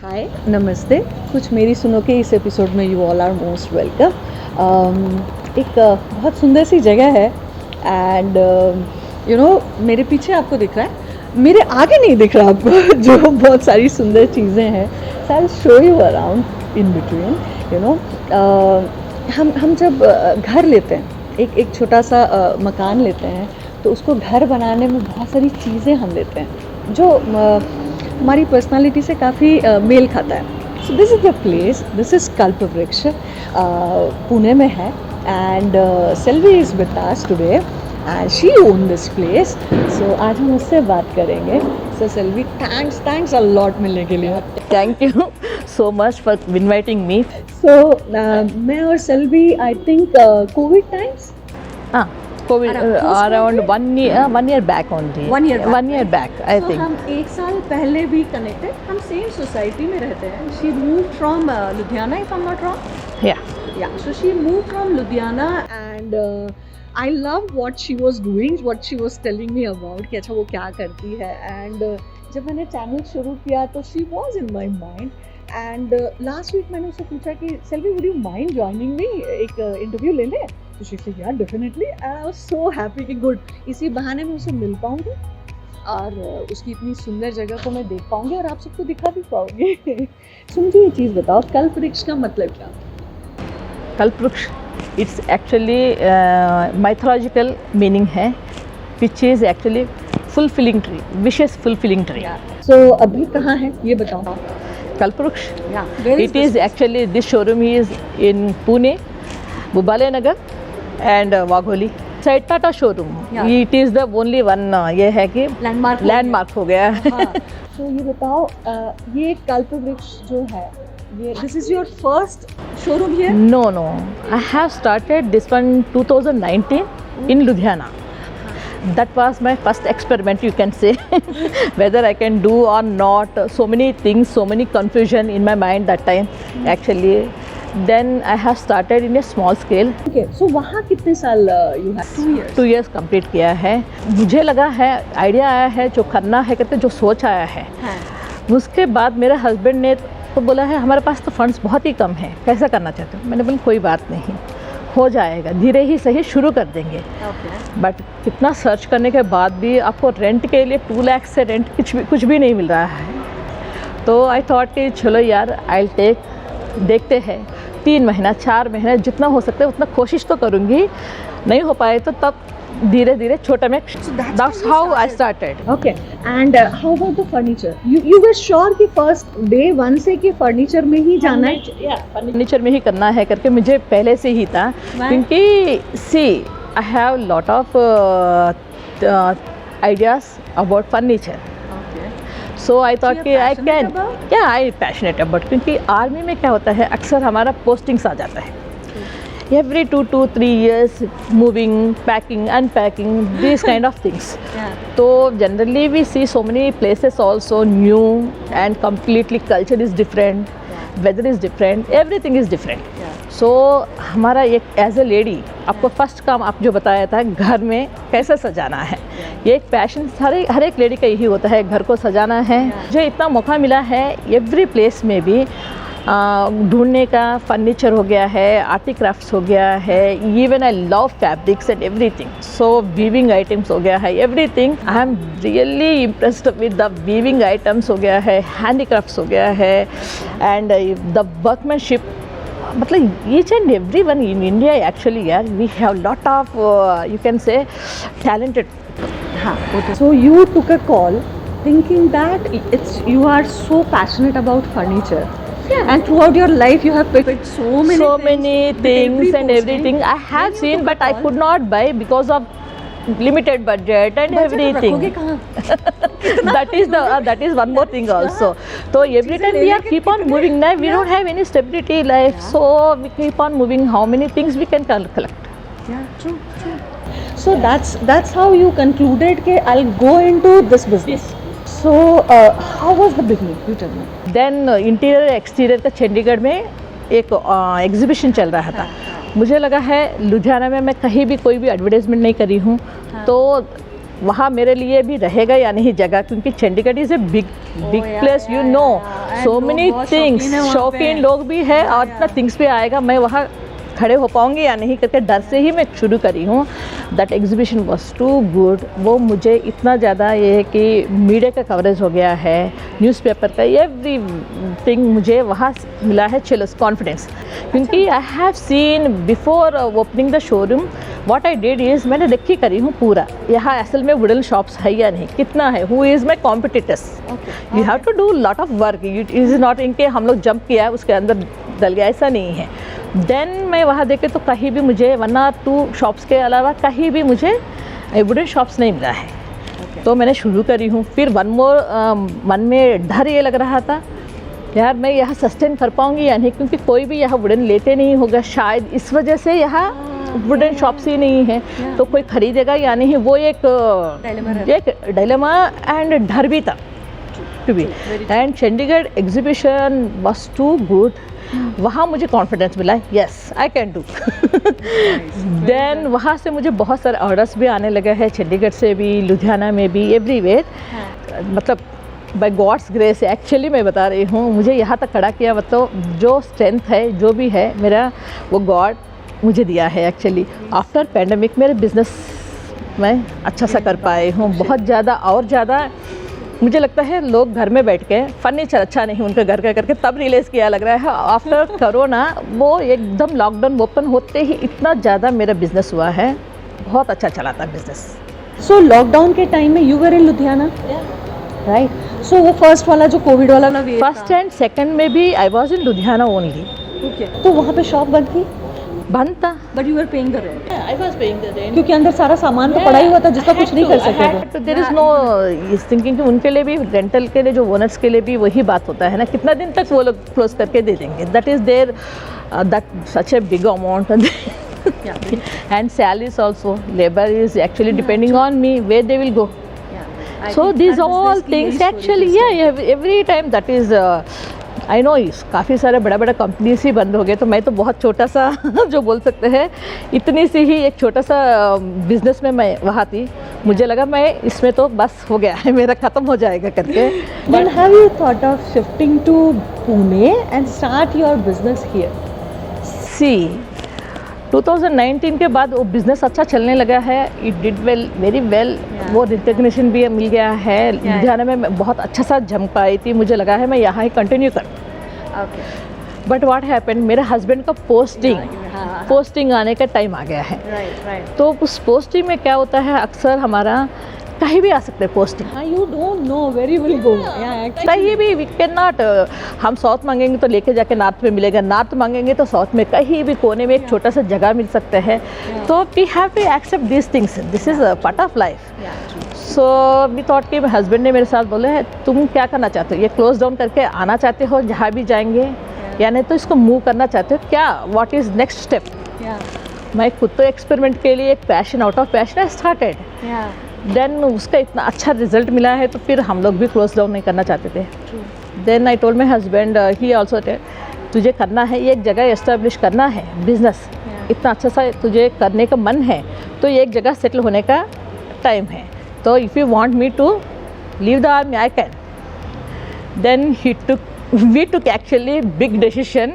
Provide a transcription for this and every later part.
हाय नमस्ते। कुछ मेरी सुनो के इस एपिसोड में you all are most welcome. एक बहुत सुंदर सी जगह है एंड मेरे पीछे आपको दिख रहा है, मेरे आगे नहीं दिख रहा आपको जो बहुत सारी सुंदर चीज़ें हैं। So I show you around in between. हम जब घर लेते हैं, एक छोटा सा मकान लेते हैं, तो उसको घर बनाने में बहुत सारी चीज़ें हम लेते हैं जो हमारी पर्सनालिटी से काफ़ी मेल खाता है। So this is the place, this is Kalpavriksha, Pune में है and Selvi is with us today and she own this place. So आज हम उससे बात करेंगे। So Selvi, thanks a lot मिलने के लिए। Thank you so much for inviting me. So मैं और Selvi I think covid times COVID around 1 year back only. 1 year back, 1 year back, I So think. हम एक साल पहले भी कनेक्टेड, हम सेम सोसाइटी में रहते हैं। She move from Ludhiana if I am not wrong. Yeah. Yeah, so she moved from Ludhiana and I love what she was doing, what she was telling me about कि अच्छा वो क्या करती है। and जब मैंने चैनल शुरू किया तो she was in my mind and last week मैंने उससे पूछा कि Selvi would you mind joining me, एक इंटरव्यू ले लें। तो she said yeah definitely and I was so happy कि गुड, इसी बहाने में उसे मिल पाऊँगी और उसकी इतनी सुंदर जगह को मैं देख पाऊँगी और आप सबको दिखा भी पाऊँगी। सो मुझे ये चीज़ बताओ, कल्पवृक्ष का मतलब क्या? Kalpvruksh, it's actually mythological meaning है, which is actually fulfilling tree, wishes fulfilling tree. सो अभी कहाँ है ये बताओ। Kalpvruksh, Where it is actually, this showroom is in Pune, Bubale Nagar and Wagholi. Side Tata showroom. Yeah. It is the only one ये है कि landmark हो गया है। तो ये बताओ, ये कल्पवृक्ष जो है, ये this is your first showroom here? No. I have started this one 2019 in Ludhiana. That was my first experiment, you can say, whether I can do or not. So many things, so many confusion in my mind that time, actually. Then I have started in a small scale. Okay, so वहाँ कितने साल you have? 2 years. 2 years complete किया है। मुझे लगा है, idea आया है, जो करना है करते, जो सोच आया है। हाँ. उसके बाद मेरे हस्बैंड ने तो बोला है हमारे पास तो फंड्स बहुत ही कम है, कैसा करना चाहते हो? मैंने बोला कोई बात नहीं, हो जाएगा, धीरे ही सही शुरू कर देंगे। ओके. बट कितना सर्च करने के बाद भी आपको रेंट के लिए 2 लाख से रेंट कुछ भी नहीं मिल रहा है। तो आई थॉट कि चलो यार, आई टेक, देखते हैं 3 महीना 4 महीना जितना हो सकता है उतना कोशिश तो करूँगी, नहीं हो पाए तो तब धीरे धीरे छोटा में। That's how I started. Okay, and how about the furniture? You were sure कि फर्स्ट डे 1 से कि फर्नीचर में ही जाना है? फर्नीचर में ही करना है करके मुझे पहले से ही था, क्योंकि see I have lot of ideas about furniture. So I thought कि आई कैन, क्या आई पैशनेट अबाउट, क्योंकि आर्मी में क्या होता है, अक्सर हमारा पोस्टिंग्स आ जाता है every 2 to 3 years, moving, packing, unpacking, these kind of things. So generally we see so many places also new and completely culture is different, weather is different, everything is different. So हमारा एक as a lady, आपको first काम आप जो बताया था घर में कैसे सजाना है, ये एक पैशन हर एक लेडी का यही होता है, घर को सजाना है। मुझे इतना मौका मिला है एवरी प्लेस में भी ढूंढने का, फर्नीचर हो गया है, आर्टी क्राफ्ट्स हो गया है, even I love fabrics and everything. So weaving items हो गया है, everything I am really impressed with the weaving items हो गया है, हैंडीक्राफ्ट्स हो गया है, एंड द वर्कमैनशिप। मतलब each and every one in India actually यार, we have lot of you can say talented. हाँ, so you took a call thinking that you are so passionate about furniture. And throughout your life you have picked so many things and everything I have seen, but I could not buy because of limited budget and everything. that is one more thing also. So every time we are keep on moving now, we don't have any stability life, so we keep on moving. How many things we can collect? Yeah, true. So that's how you concluded कि I'll go into this business. So how was the beginning? You tell me. Then interior exterior का चंडीगढ़ में एक exhibition चल रहा था। मुझे लगा है लुधियाना में मैं कहीं भी कोई भी एडवर्टाइजमेंट नहीं करी हूँ, तो वहाँ मेरे लिए भी रहेगा या नहीं जगह, क्योंकि Chandigarh is a big place, you know, so many things, शौकीन लोग भी है और इतना थिंग्स भी आएगा, मैं वहाँ खड़े हो पाऊँगी या नहीं करके डर से ही मैं शुरू करी हूँ। That exhibition was too good. वो मुझे इतना ज़्यादा ये है कि मीडिया का कवरेज हो गया है, न्यूज़पेपर का, एवरीथिंग मुझे वहाँ मिला है चिल्स कॉन्फिडेंस, क्योंकि I have seen before opening the showroom what I did is, मैंने देखी करी हूँ पूरा यहाँ असल में वुडन शॉप्स है या नहीं, कितना है, who is my competitors, you have to do lot of work, it is not इनके हम लोग जंप किया है उसके अंदर डल गया, ऐसा नहीं है। देन मैं वहाँ देखे तो कहीं भी मुझे 1 or 2 शॉप्स के अलावा कहीं भी मुझे वुडन शॉप्स नहीं मिला है। तो मैंने शुरू करी हूँ। फिर वन मोर मन में डर ये लग रहा था यार मैं यहाँ सस्टेन कर पाऊँगी या नहीं, क्योंकि कोई भी यहाँ वुडन लेते नहीं होगा, शायद इस वजह से यहाँ वुडन शॉप्स ही नहीं है, तो कोई खरीदेगा या नहीं, वो एक डायलेमा एंड डर भी था to be. And Chandigarh exhibition was too good, वहाँ मुझे कॉन्फिडेंस मिला, yes I can do. Then वहाँ से मुझे बहुत सारे ऑर्डर्स भी आने लगे हैं, चंडीगढ़ से भी, लुधियाना में भी, एवरीवेयर, मतलब बाय गॉड्स ग्रेस एक्चुअली मैं बता रही हूँ, मुझे यहाँ तक खड़ा किया, मतलब जो स्ट्रेंथ है जो भी है मेरा, वो गॉड मुझे दिया है एक्चुअली। आफ्टर पैंडमिक मेरे बिज़नेस मैं अच्छा सा कर पाए हूँ, बहुत ज़्यादा और ज़्यादा। मुझे लगता है लोग घर में बैठ के फर्नीचर अच्छा नहीं उनके घर का करके तब रियलाइज़ किया लग रहा है आफ्टर कोरोना, वो एकदम लॉकडाउन ओपन होते ही इतना ज़्यादा मेरा बिजनेस हुआ है, बहुत अच्छा चला था बिजनेस। सो लॉकडाउन के टाइम में you were in Ludhiana, right? So वो फर्स्ट वाला जो कोविड वाला फर्स्ट एंड सेकंड में भी I was in Ludhiana only. तो वहाँ पे शॉप बंद थी? बंद था, but you were paying the rent. I was paying the rent, क्योंकि अंदर सारा सामान तो पड़ा ही हुआ था जिसका कुछ नहीं कर सके। तो देयर इज नो इस थिंकिंग कि उनके लिए भी, रेंटल के लिए जो ओनर्स के लिए भी वही बात होता है ना, कितना दिन तक वो लोग क्लोज करके दे देंगे, that is there that such a big amount. And salaries also, labour is actually depending on me where they will go. So these all things actually, yeah, every time that is I know काफ़ी सारे बड़ा बड़ा companies ही बंद हो गए, तो मैं तो बहुत छोटा सा जो बोल सकते हैं, इतनी सी ही एक छोटा सा बिजनेस में मैं वहाँ थी, मुझे लगा मैं इसमें तो बस हो गया है मेरा, ख़त्म हो जाएगा करके। When have you thought of shifting to Pune and start your business here? See, 2019 के बाद वो बिज़नेस अच्छा चलने लगा है, it did well, very well, वो रिकग्निशन भी मिल गया है। लुधियाना में मैं बहुत अच्छा सा जम पाई थी, मुझे लगा है मैं यहाँ ही कंटिन्यू कर। बट व्हाट हैपेंड, मेरे हस्बैंड का पोस्टिंग आने का टाइम आ गया है। तो उस पोस्टिंग में क्या होता है, अक्सर हमारा कहीं भी आ सकते हैं posting, You don't know where you will go. कहीं भी, वी कैन नॉट, हम साउथ मांगेंगे तो लेके जाके नॉर्थ में मिलेगा, नॉर्थ मांगेंगे तो साउथ में, कहीं भी कोने में एक छोटा सा जगह मिल सकता है। तो we have to accept this things, this is a part of life. So we thought कि हस्बैंड ने मेरे साथ बोले है तुम क्या करना चाहते हो, ये क्लोज डाउन करके आना चाहते हो जहाँ भी जाएंगे, या नहीं तो इसको मूव करना चाहते हो क्या, व्हाट इज़ नेक्स्ट स्टेप। मैं खुद तो एक्सपेरिमेंट के लिए एक passion, out of passion I started. Then उसका इतना अच्छा रिजल्ट मिला है, तो फिर हम लोग भी क्लोज डाउन नहीं करना चाहते थे। Then I told my husband, he also तुझे करना है, ये एक जगह एस्टेब्लिश करना है बिजनेस, इतना अच्छा सा तुझे करने का मन है, तो ये एक जगह सेटल होने का टाइम है, तो if you want me to leave the army I can. Then we took actually big decision,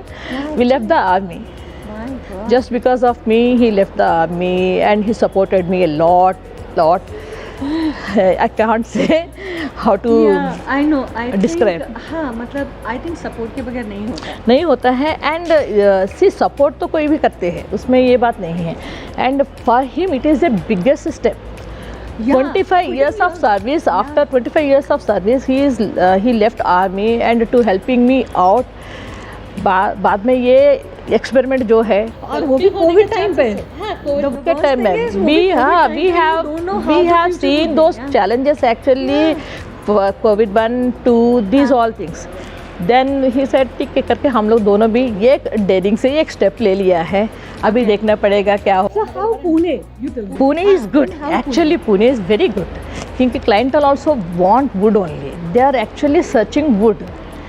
we left the army. Just because of me he left the army, and he supported me a lot. I can't say how to I know, describe. हाँ, मतलब I think support के बगैर नहीं होता है। And C support तो कोई भी करते हैं, उसमें ये बात नहीं है। And for him it is the biggest step. 25 years of service, after 25 years of service he left army and to helping me out। बाद में ये एक्सपेरिमेंट जो है, और वो भी कोविड टाइम पे, के टाइम में we have seen those challenges actually, COVID 1, 2, these all things। Then he said ठीक है करके हम लोग दोनों भी ये डेयरिंग से एक स्टेप ले लिया है, अभी देखना पड़ेगा क्या हो। So how Pune? You tell me. Pune is good. Actually, Pune is very good. क्योंकि clientele also want wood only. They are actually searching wood,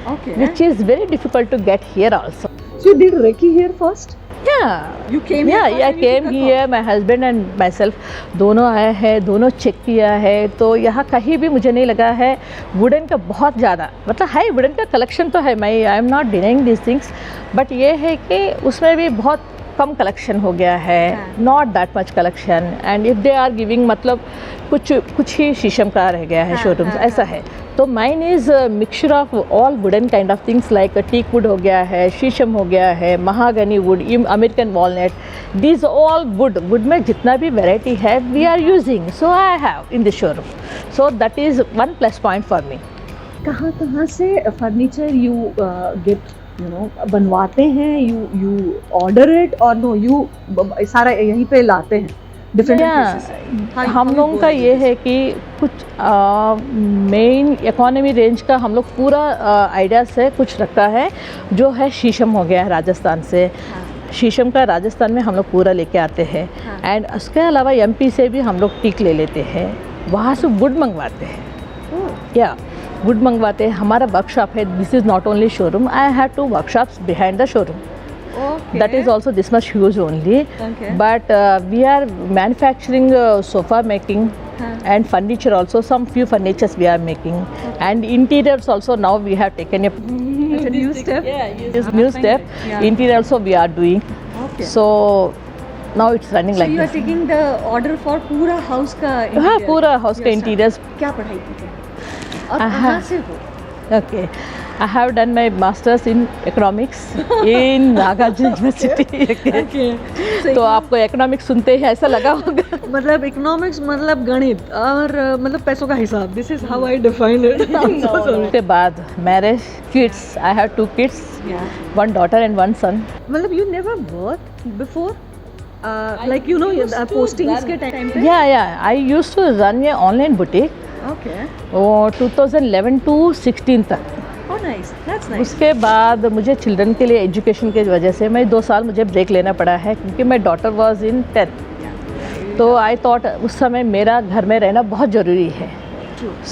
Okay. which is very difficult to get here also. So you did Reiki here first? Yeah. You came here Yeah, for yeah, I Trinity came Kathol? here, my husband and myself दोनों आए हैं, दोनों check किया है, तो यहाँ कहीं भी मुझे नहीं लगा है वुडन का बहुत ज़्यादा, मतलब है वुडन का कलेक्शन तो है, मैं I am not denying this things, but ये है कि उसमें भी बहुत कम कलेक्शन हो गया है, not that much collection, and if they are giving मतलब कुछ ही शीशम का रह गया है शोरूम्स, ऐसा है। तो mine is mixture of all wooden kind of things like teak wood हो गया है, शीशम हो गया है, mahogany wood, American walnut, these all wood में जितना भी वेराइटी है we are using, so I have in this showroom, so that is one plus point for me. कहाँ से furniture you get, you know, बनवाते हैं, यू ऑर्डर इट और no you सारा यहीं पे लाते हैं डिफरेंट Yeah, हम लोगों का ये है कि कुछ मेन इकोनॉमी रेंज का हम लोग पूरा आइडिया से कुछ रखा है, जो है शीशम हो गया है राजस्थान से, शीशम का राजस्थान में हम लोग पूरा लेके आते हैं, एंड उसके अलावा एमपी से भी हम लोग टीक ले लेते हैं, वहाँ से वुड मंगवाते हैं, या वुड मंगवाते हैं। हमारा वर्कशॉप है, this is not only showroom, I have 2 workshops behind the showroom, that is also this much huge only, but we are manufacturing sofa making and furniture also, some few furnitures we are making, and interiors also now we have taken a new step. this new step, interior also we are doing, so now it's running like you are this. taking the order for पूरा house का हाँ, interior? पूरा house का interiors. क्या पढ़ाई की है और कहाँ से हो? Okay, I have done my masters in economics in Nagarjuna University. Okay. तो आपको economics सुनते ही ऐसा लगा होगा। मतलब इकोनॉमिक्स मतलब गणित और मतलब पैसों का हिसाब, this is how I define it. उसके बाद marriage, kids, I have 2 kids, one daughter and one son. मतलब you never work before, like you know postings के टाइम पे? Yeah, I used to run a online boutique okay, 2011 to 16 तक। Oh nice, that's nice. उसके बाद मुझे children के लिए education की वजह से मैं 2 साल मुझे ब्रेक लेना पड़ा है, क्योंकि मैं डॉटर वाज इन 10th, तो आई थॉट उस समय मेरा घर में रहना बहुत ज़रूरी है,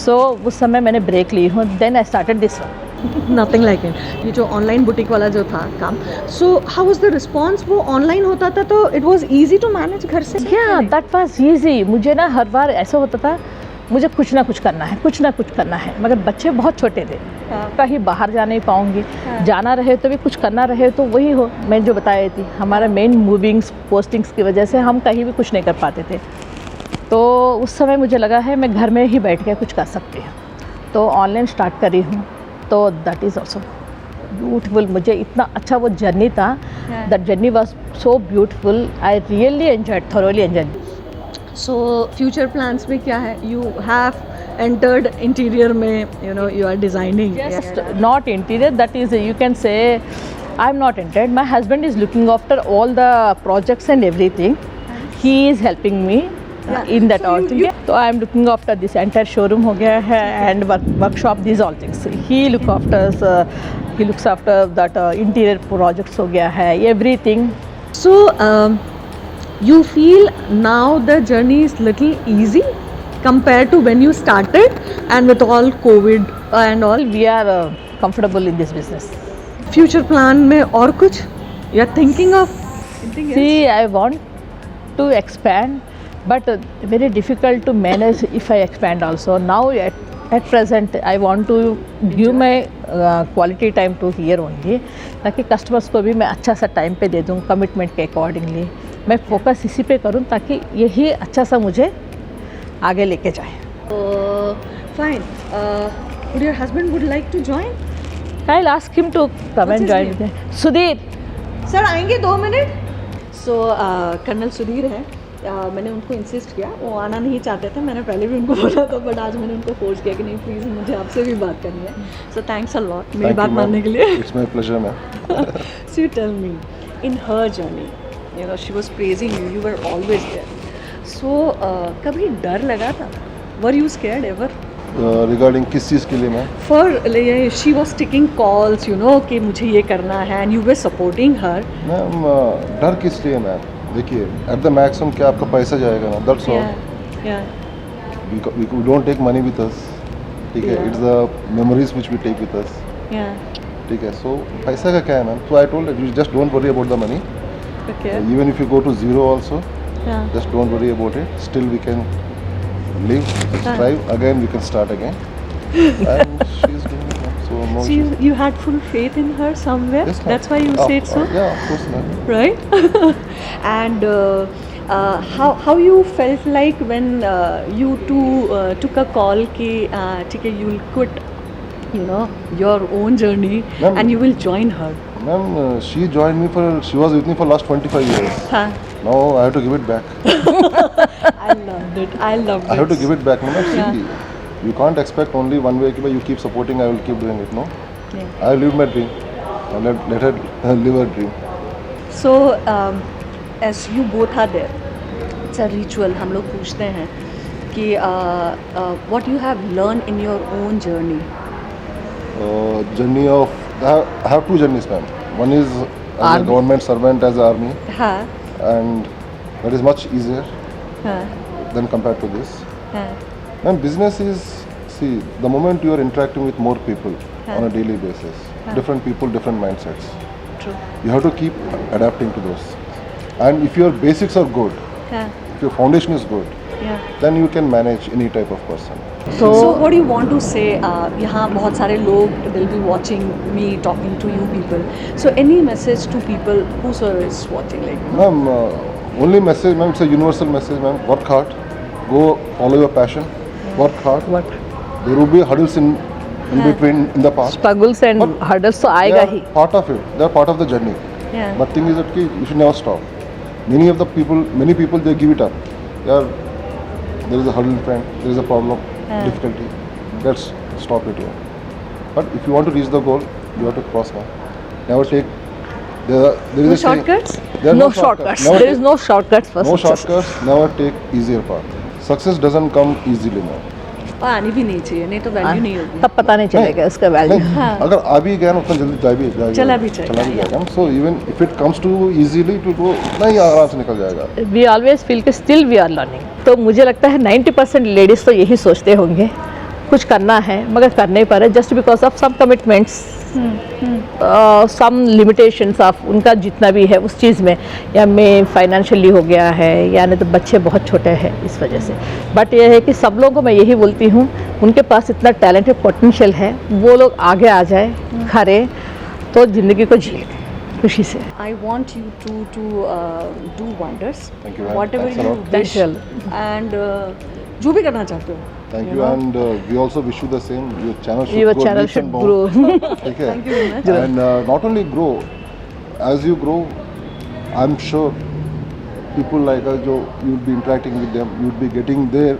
सो उस समय मैंने ब्रेक ली हूँ, then I started this one. Nothing like it. ये जो ऑनलाइन बुटीक वाला जो था काम, so how was the response? वो ऑनलाइन होता था तो it was easy to manage घर से? या दैट वाज इजी। मुझे ना हर बार ऐसा होता था, मुझे कुछ ना कुछ करना है, मगर बच्चे बहुत छोटे थे, कहीं बाहर जा नहीं पाऊँगी, जाना रहे तो भी कुछ करना रहे तो वही हो, मैं जो बताई थी, हमारा मेन मूविंग्स पोस्टिंग्स की वजह से हम कहीं भी कुछ नहीं कर पाते थे, तो उस समय मुझे लगा है मैं घर में ही बैठ के कुछ कर सकती हूँ, तो ऑनलाइन स्टार्ट करी हूँ, तो दैट इज़ ऑल्सो ब्यूटीफुल। मुझे इतना अच्छा वो जर्नी था, that journey was so beautiful, I really enjoyed, thoroughly enjoyed. So future plans में क्या है? यू हैव एंटर्ड इंटीरियर में, you know you are designing? Not interior, that is, you can say I'm not entered. My husband is looking after all the projects and everything. He is helping me in that all thing. So I am looking after this entire showroom हो गया है, and workshop, these all things. He looks after that interior projects हो गया है, everything. So you feel now the journey is little easy compared to when you started, and with all COVID and all? We are comfortable in this business. Future plan में और कुछ? You are thinking of? See, I want to expand, but very difficult to manage if I expand also. Now at present I want to give my quality time to here only, ताकि customers को भी मैं अच्छा सा time पे दे दूँ, commitment के accordingly मैं फोकस इसी पे करूँ, ताकि यही अच्छा सा मुझे आगे लेके जाए। Fine. Would your husband would like to join? I'll ask him to come and his join name? with me. Sudhir. Sir आएंगे 2 मिनट? सो कर्नल सुधीर है, मैंने उनको इंसिस्ट किया, वो आना नहीं चाहते थे, मैंने पहले भी उनको बोला था, बट आज मैंने उनको फोर्स किया कि नहीं प्लीज़ मुझे आपसे भी बात करनी है, सो थैंक्स अ लॉट मेरी बात मानने के लिए। It's my pleasure ma'am. So you tell me, in her journey, you know she was praising you, you were always there, so कभी डर लगा था? Were you scared ever? Regarding किस चीज़ के लिए ma'am? For she was taking calls, you know कि मुझे ये करना है, and you were supporting her. Ma'am डर किस लिए मैम? देखिए एट द मैक्सिमम क्या आपका पैसा जाएगा ना, that's all. We don't take money with us, ठीक है, it's the memories which we take with us, ठीक है। सो पैसा का क्या है ma'am? So I told you just don't worry about the money, Okay. Even if you go to zero also, Yeah. just don't worry about it. Still we can live, strive again. We can start again. And she's doing it. So no So issues. you had full faith in her somewhere. Yes, ma'am. That's why you said so, Yeah, of course, ma'am. right? And how you felt like when you two took a call कि ठीक है, you will quit, you know, your own journey Ma'am. and you will join her. Ma'am, she joined me for. She was with me for last 25 years. हाँ. Now I have to give it back. I loved it. I loved it. I have to give it back. No, see, Yeah. you can't expect only one way. कि you keep supporting, I will keep doing it. No, Yeah. I lived my dream. And let her live her dream. So as you both are there, it's a ritual. हम लोग पूछते हैं कि what you have learned in your own journey. Journey of I have two journeys, ma'am. One is as a Army. government servant as army, हाँ. and that is much easier हाँ. than compared to this. हाँ. And business is, see, the moment you are interacting with more people Huh. on a daily basis, different people, different mindsets. True. You have to keep adapting to those. And if your basics are good, हाँ. if your foundation is good, Yeah. then you can manage any type of person. So what do you want to say? यहाँ बहुत सारे लोग will be watching me talking to you people. So any message to people whosoever is watching, like. Ma'am, only message, ma'am, it's a universal message, ma'am. Work hard, go follow your passion, work hard. What There will be hurdles in between in the path. struggles and But hurdles तो They आएगा are he. part of it. They are part of the journey. Yeah. But thing is that ki you should never stop. Many people they give it up. Yaar, there is a hurdle in front, there is a problem, difficulty. Let's stop it here. But if you want to reach the goal, you have to cross now. Never take. There is No a saying- shortcuts? There are No shortcuts. Never There is no shortcuts for no success. shortcuts. Never take easier path. Success doesn't come easily now. और आनी भी नहीं चाहिए, नहीं तो value नहीं होगी. तब पता नहीं चलेगा इसका वैल्यू. नहीं, अगर आ भी गया ना उतना जल्दी जाएगा. चला भी जाएगा, चला भी yeah. जाएगा. So even if it comes to easily, it will go. नहीं, आराम से निकल जाएगा. वी ऑलवेज फील कि स्टिल वी आर लर्निंग. तो मुझे लगता है 90% लेडीज़ तो यही सोचते होंगे कुछ करना है मगर कर नहीं पा रहे just because of some commitments, some limitations of उनका जितना भी है उस चीज़ में, या मैं फाइनेंशियली हो गया है या नहीं तो बच्चे बहुत छोटे हैं इस वजह से. बट यह है कि सब लोगों को मैं यही बोलती हूँ उनके पास इतना टैलेंट पोटेंशियल है, वो लोग आगे आ जाए खरे तो ज़िंदगी को जी लेते खुशी से. I want you to do wonders. Thank you, ma'am. Whatever Thanks a you lot. wish. Thank And जो भी करना चाहते हो. Thank You you, know? and we also wish you the same. Your channel should Your grow channel leaps should and bounds. grow. ठीक है? Thank you very much. And not only grow, as you grow, I'm sure people like us, जो you'd be interacting with them, you'd be getting their,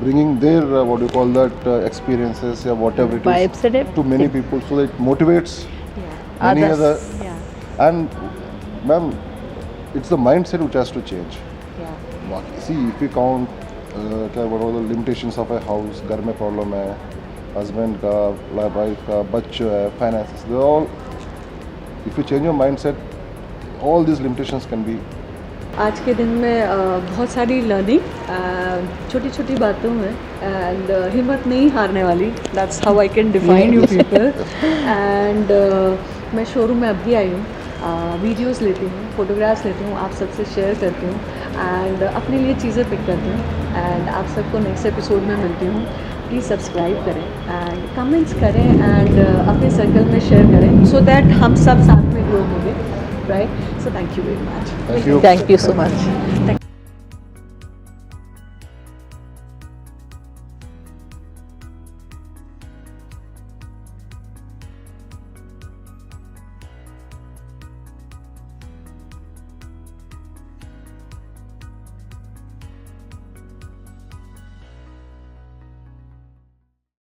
bringing their what do you call that experiences or whatever it is Vibes and everything. to many people, so that it motivates Yeah. many Others. other. Yeah. And, ma'am, it's the mindset which has to change. Yeah. See, if we count क्या what are the limitations of a house, घर में problem है, husband का, wife का, बच्चे है, finances, they all, if you change your mindset, all this limitations can be. आज के दिन में बहुत सारी लर्निंग छोटी छोटी बातों में, एंड हिम्मत नहीं हारने वाली. That's how I can define you people. And मैं शोरूम में अभी आई हूँ, वीडियोस लेती हूँ, फोटोग्राफ्स लेती हूँ, आप सबसे शेयर करती हूँ एंड अपने लिए चीज़ें पिक करती हूँ. एंड आप सबको नेक्स्ट एपिसोड में मिलती हूँ. प्लीज़ सब्सक्राइब करें एंड कमेंट्स करें एंड अपने सर्कल में शेयर करें सो दैट हम सब साथ में ग्रो होंगे, right? So thank you very much. Thank you. Thank you so much.